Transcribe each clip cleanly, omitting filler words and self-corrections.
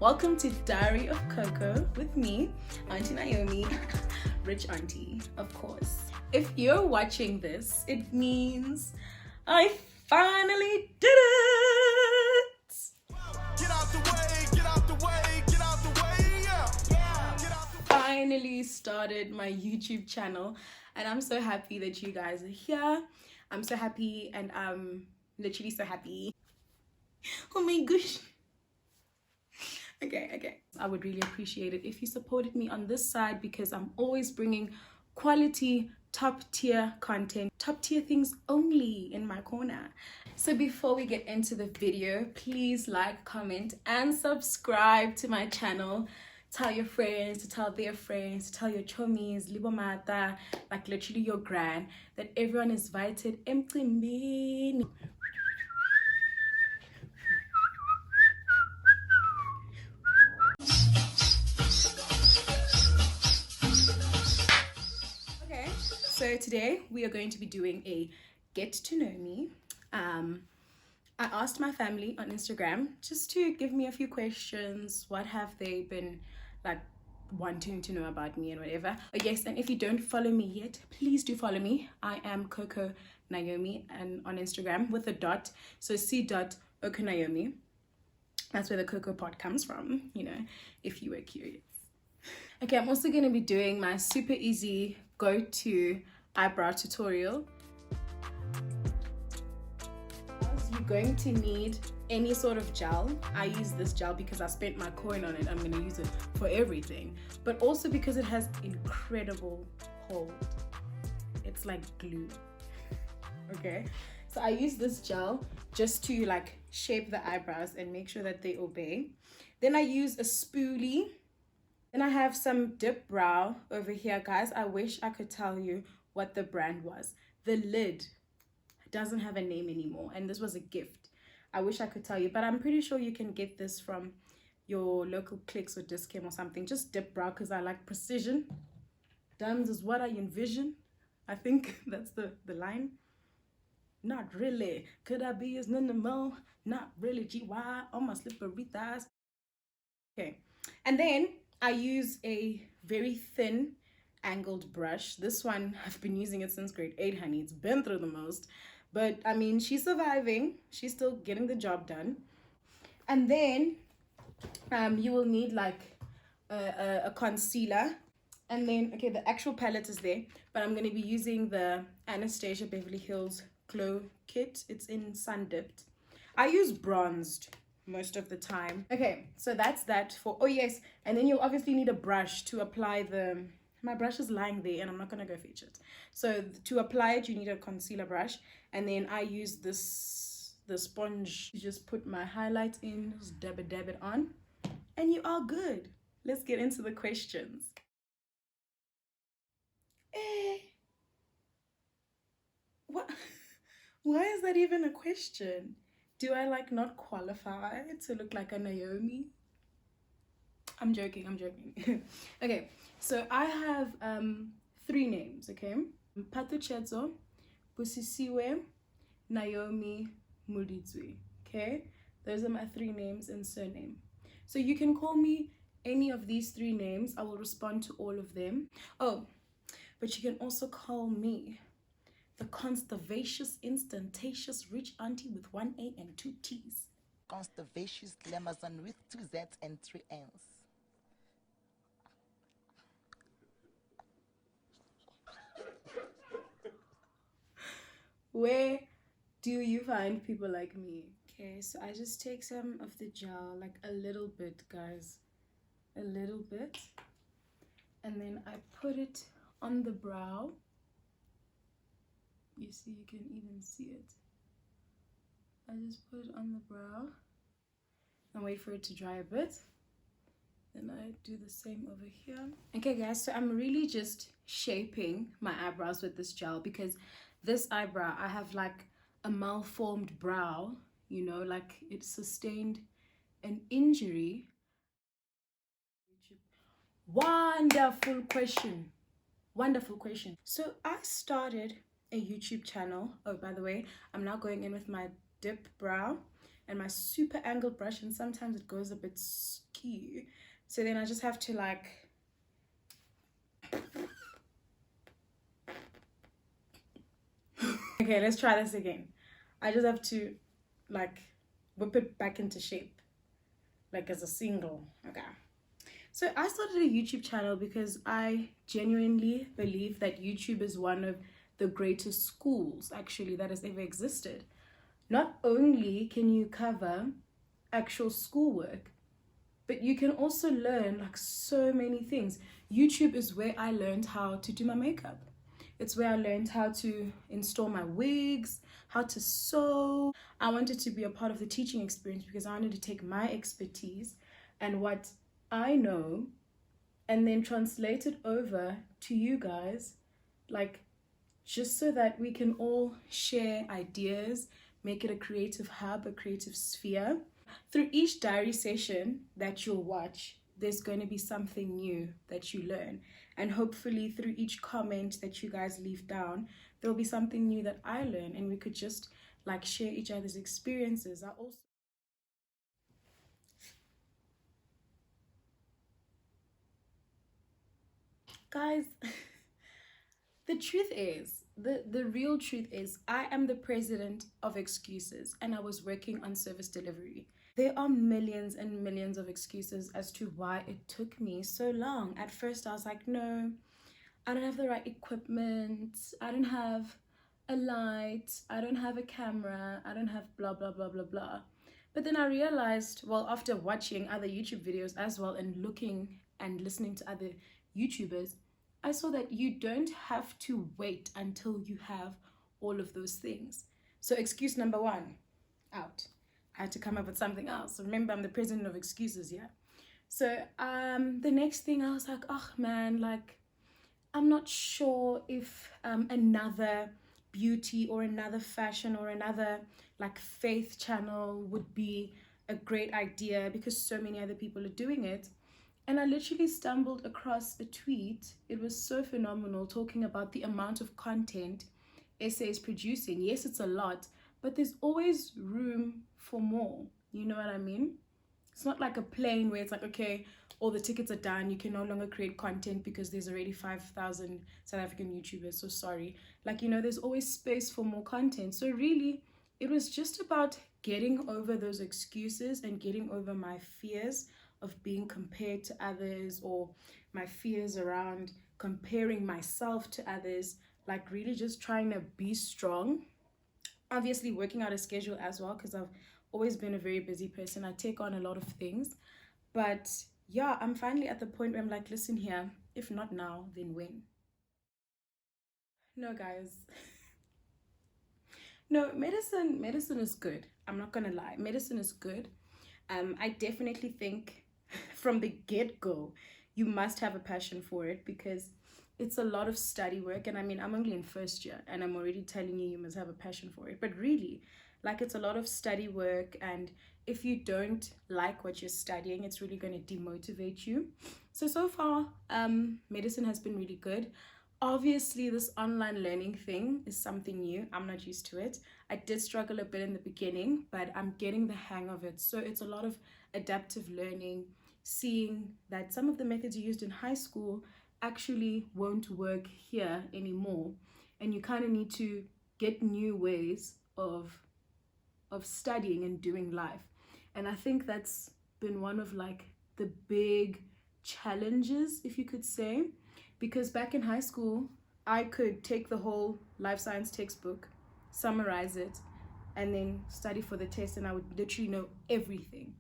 Welcome to Diary of Coco with me, Auntie Naomi, rich auntie, of course. If you're watching this, it means I finally did it! Get out the way, get out the way, get out the way, yeah. Get out the way. Finally started my YouTube channel, and I'm so happy that you guys are here. I'm so happy, and I'm literally so happy. Oh my gosh. Okay. I would really appreciate it if you supported me on this side, because I'm always bringing quality, top tier content, top tier things only in my corner. So before we get into the video, please like, comment, and subscribe to my channel. Tell your friends, to tell their friends, to tell your chomies, libomata, like literally your gran, that everyone is invited. Emcimbini. Okay, so today we are going to be doing a get to know me. I asked my family on Instagram just to give me a few questions. What have they been like wanting to know about me and whatever. But yes, and if you don't follow me yet, please do follow me. I am c.oconaomi and on Instagram with a dot. So c.oconaomi. That's where the Coco pot comes from, you know, if you were curious. Okay, I'm also going to be doing my super easy go-to eyebrow tutorial. You're going to need any sort of gel. I use this gel because I spent my coin on it. I'm going to use it for everything, but also because it has incredible hold. It's like glue. Okay, so I use this gel just to like shape the eyebrows and make sure that they obey. Then I use a spoolie. Then I have some dip brow over here, guys. I wish I could tell you what the brand was. The lid doesn't have a name anymore, and this was a gift. I wish I could tell you, but I'm pretty sure you can get this from your local Clicks or Discount or something. Just dip brow because I like precision. Diamonds is what I envision. I think that's the line. Not really. Could I be as minimal? Not really. GY on my slippery thighs. Okay, and then I use a very thin angled brush. This one, I've been using it since grade 8, honey. It's been through the most, but I mean, she's surviving. She's still getting the job done. And then you will need like a concealer. And then, okay, the actual palette is there, but I'm going to be using the Anastasia Beverly Hills Glow Kit. It's in Sun Dipped. I use bronzed most of the time. Okay, so that's that for, oh yes, and then you'll obviously need a brush to apply the, my brush is lying there and I'm not gonna go fetch it. So to apply it, you need a concealer brush, and then I use the sponge to just put my highlight in, just dab it on, and you are good. Let's get into the questions. What? Why is that even a question? Do I like not qualify to look like a Naomi? I'm joking. Okay, so I have 3 names, okay? Patuchezo, Busisiwe, Naomi, Mulidzwi, okay? Those are my 3 names and surname. So you can call me any of these 3 names. I will respond to all of them. Oh, but you can also call me the conservacious, instantatious, rich auntie with 1 A and 2 T's. Conservacious Lamazon with 2 Z's and 3 N's. Where do you find people like me? Okay, so I just take some of the gel, like a little bit, guys. A little bit. And then I put it on the brow. You see, you can even see it. I just put it on the brow and wait for it to dry a bit. Then I do the same over here. Okay guys, so I'm really just shaping my eyebrows with this gel, because this eyebrow, I have like a malformed brow, you know, like it sustained an injury. Wonderful question. So I started a YouTube channel. Oh, by the way, I'm now going in with my dip brow, and my super angled brush, and sometimes it goes a bit skew. So then I just have to like okay, let's try this again. I just have to like whip it back into shape, like as a single. Okay. So I started a YouTube channel because I genuinely believe that YouTube is one of the greatest schools actually that has ever existed. Not only can you cover actual schoolwork, but you can also learn like so many things. YouTube is where I learned how to do my makeup. It's where I learned how to install my wigs, how to sew. I wanted to be a part of the teaching experience because I wanted to take my expertise and what I know and then translate it over to you guys, like just so that we can all share ideas, make it a creative hub, a creative sphere. Through each diary session that you'll watch, there's going to be something new that you learn. And hopefully through each comment that you guys leave down, there'll be something new that I learn, and we could just like share each other's experiences. I also guys the truth is, the real truth is, I am the president of excuses and I was working on service delivery. There are millions and millions of excuses as to why it took me so long. At first I was like, no, I don't have the right equipment, I don't have a light, I don't have a camera, I don't have blah blah blah blah blah. But then I realized, well, after watching other YouTube videos as well and looking and listening to other YouTubers, I saw that you don't have to wait until you have all of those things. So excuse number one, out. I had to come up with something else. Remember, I'm the president of excuses, yeah? So the next thing I was like, oh man, like I'm not sure if another beauty or another fashion or another like faith channel would be a great idea because so many other people are doing it. And I literally stumbled across a tweet. It was so phenomenal, talking about the amount of content SA is producing. Yes, it's a lot, but there's always room for more. You know what I mean? It's not like a plane where it's like, okay, all the tickets are done, you can no longer create content because there's already 5,000 South African YouTubers, so sorry. Like, you know, there's always space for more content. So really, it was just about getting over those excuses and getting over my fears of being compared to others, or my fears around comparing myself to others. Like really just trying to be strong, obviously working out a schedule as well, because I've always been a very busy person. I take on a lot of things, but yeah, I'm finally at the point where I'm like, listen here, if not now, then when? No, guys. No, medicine is good. I'm not gonna lie, medicine is good. I definitely think from the get-go, you must have a passion for it because it's a lot of study work. And I mean, I'm only in first year and I'm already telling you must have a passion for it. But really, like, it's a lot of study work, and if you don't like what you're studying, it's really going to demotivate you. So far, medicine has been really good. Obviously, this online learning thing is something new. I'm not used to it. I did struggle a bit in the beginning, but I'm getting the hang of it. So it's a lot of adaptive learning, seeing that some of the methods you used in high school actually won't work here anymore. And you kind of need to get new ways of studying and doing life. And I think that's been one of like the big challenges, if you could say, because back in high school, I could take the whole life science textbook, summarize it, and then study for the test, and I would literally know everything.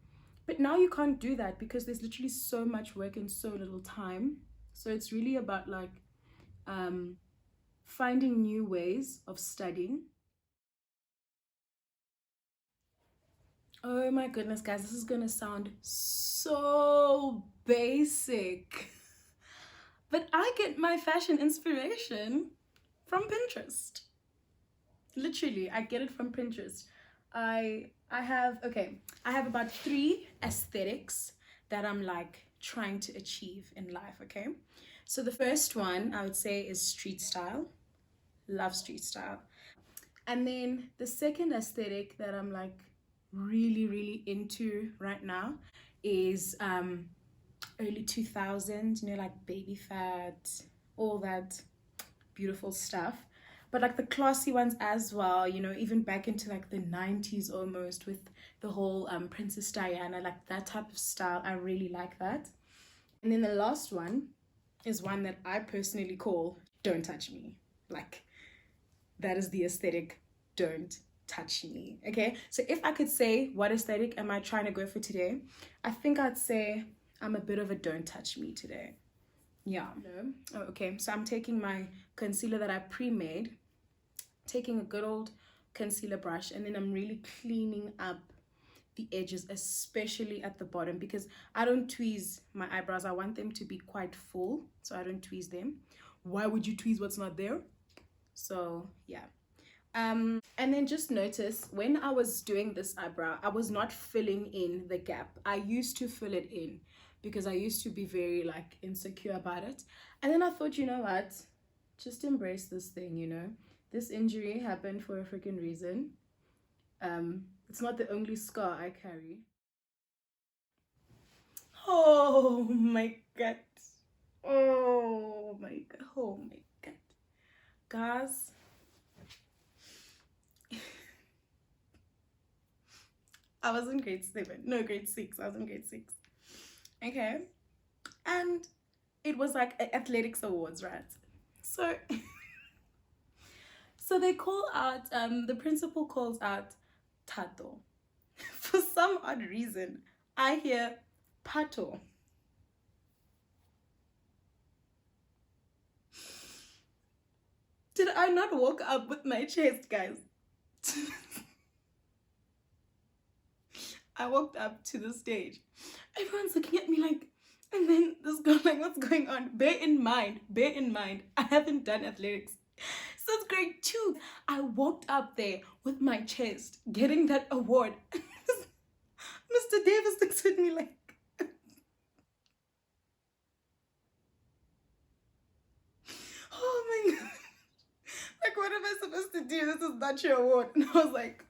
But now you can't do that because there's literally so much work and so little time. So it's really about like finding new ways of studying. Oh my goodness, guys, this is gonna sound so basic. But I get my fashion inspiration from Pinterest. Literally, I get it from Pinterest. I have about 3 aesthetics that I'm like trying to achieve in life, okay? So the first one I would say is street style. Love street style. And then the second aesthetic that I'm like really into right now is early 2000s, you know, like baby fat, all that beautiful stuff, but like the classy ones as well, you know, even back into like the 90s almost, with the whole Princess Diana, like that type of style. I really like that. And then the last one is one that I personally call Don't Touch Me. Like, that is the aesthetic, don't touch me. Okay, so if I could say what aesthetic am I trying to go for today, I think I'd say I'm a bit of a don't touch me today. Yeah. No. Oh, okay, so I'm taking my concealer that I pre-made, taking a good old concealer brush, and then I'm really cleaning up the edges, especially at the bottom, because I don't tweeze my eyebrows. I want them to be quite full, so I don't tweeze them. Why would you tweeze what's not there? So yeah. And then just notice when I was doing this eyebrow, I was not filling in the gap. I used to fill it in because I used to be very like insecure about it. And then I thought, you know what, just embrace this thing, you know. This injury happened for a freaking reason. It's not the only scar I carry. Oh my god. Oh my god. Oh my god. Guys, I was in grade 7. No, grade 6. I was in grade 6. Okay. And it was like athletics awards, right? So so they call out, the principal calls out Tato. For some odd reason, I hear Pato. Did I not walk up with my chest, guys? I walked up to the stage. Everyone's looking at me like, and then this girl like, what's going on? Bear in mind, I haven't done athletics since grade 2. I walked up there with my chest, getting that award. Mr. Davis looks at me like, oh my god. Like, what am I supposed to do? This is not your award. And I was like,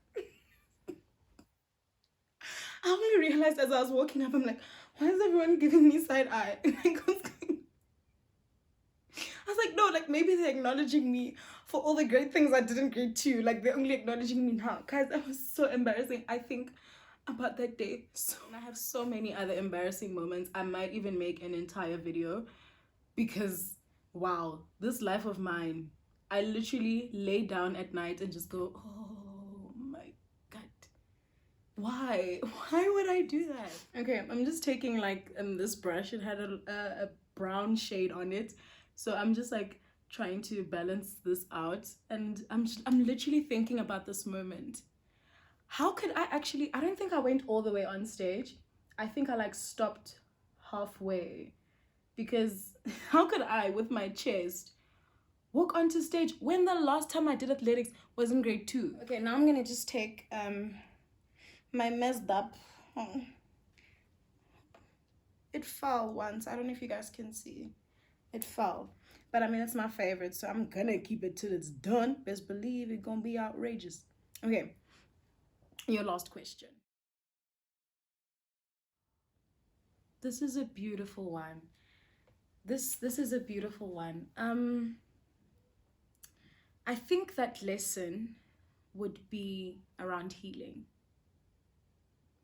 I only realized as I was walking up, I'm like, why is everyone giving me side eye? Like, what's going... I was like, no, like maybe they're acknowledging me for all the great things I did in grade 2. Like, they're only acknowledging me now. Guys, that was so embarrassing. I think about that day. So, and I have so many other embarrassing moments. I might even make an entire video because, wow, this life of mine, I literally lay down at night and just go, oh my god. Why would I do that? Okay, I'm just taking like this brush. It had a brown shade on it, so I'm just like trying to balance this out, and I'm literally thinking about this moment. How could I actually... I don't think I went all the way on stage. I think I like stopped halfway, because how could I with my chest walk onto stage when the last time I did athletics was in grade 2? Okay, now I'm gonna just take my messed up... oh. It fell once. I don't know if you guys can see. It fell. But I mean, it's my favorite, so I'm gonna keep it till it's done. Best believe it's gonna be outrageous. Okay, your last question. This is a beautiful one. This is a beautiful one. I think that lesson would be around healing.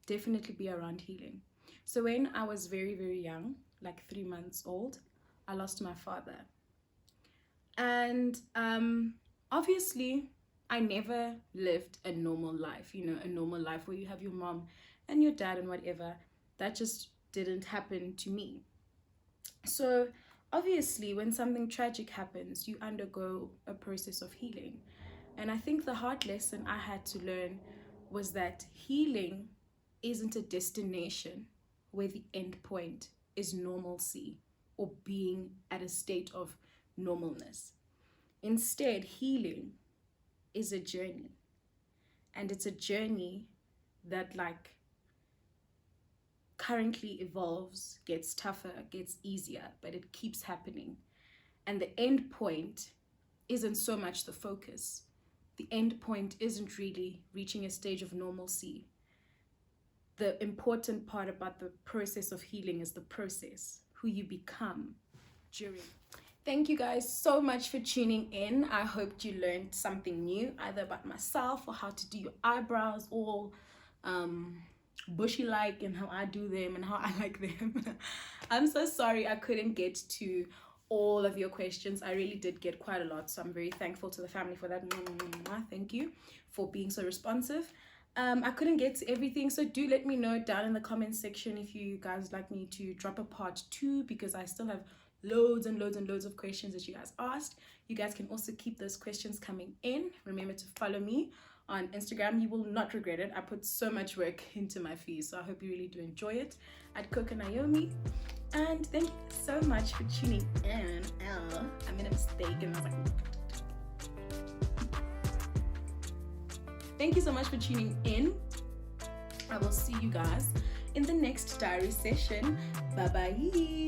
Definitely be around healing. So when I was very young, like 3 months old, I lost my father. And obviously I never lived a normal life, you know, a normal life where you have your mom and your dad and whatever. That just didn't happen to me. So obviously when something tragic happens, you undergo a process of healing. And I think the hard lesson I had to learn was that healing isn't a destination where the end point is normalcy or being at a state of normalness. Instead, healing is a journey. And it's a journey that like currently evolves, gets tougher, gets easier, but it keeps happening. And the end point isn't so much the focus. The end point isn't really reaching a stage of normalcy. the important part about the process of healing is the process, who you become during. Thank you guys so much for tuning in. I hope you learned something new, either about myself or how to do your eyebrows, all bushy like, and how I do them and how I like them. I'm so sorry I couldn't get to all of your questions. I really did get quite a lot, so I'm very thankful to the family for that. Thank you for being so responsive. I couldn't get to everything, so do let me know down in the comments section if you guys like me to drop a part 2, because I still have loads and loads and loads of questions that you guys asked. You guys can also keep those questions coming in. Remember to follow me on Instagram. You will not regret it. I put so much work into my feeds, so I hope you really do enjoy it, at c.oconaomi. And thank you so much for tuning in. I made a mistake and I was like, thank you so much for tuning in. I will see you guys in the next diary session. Bye bye.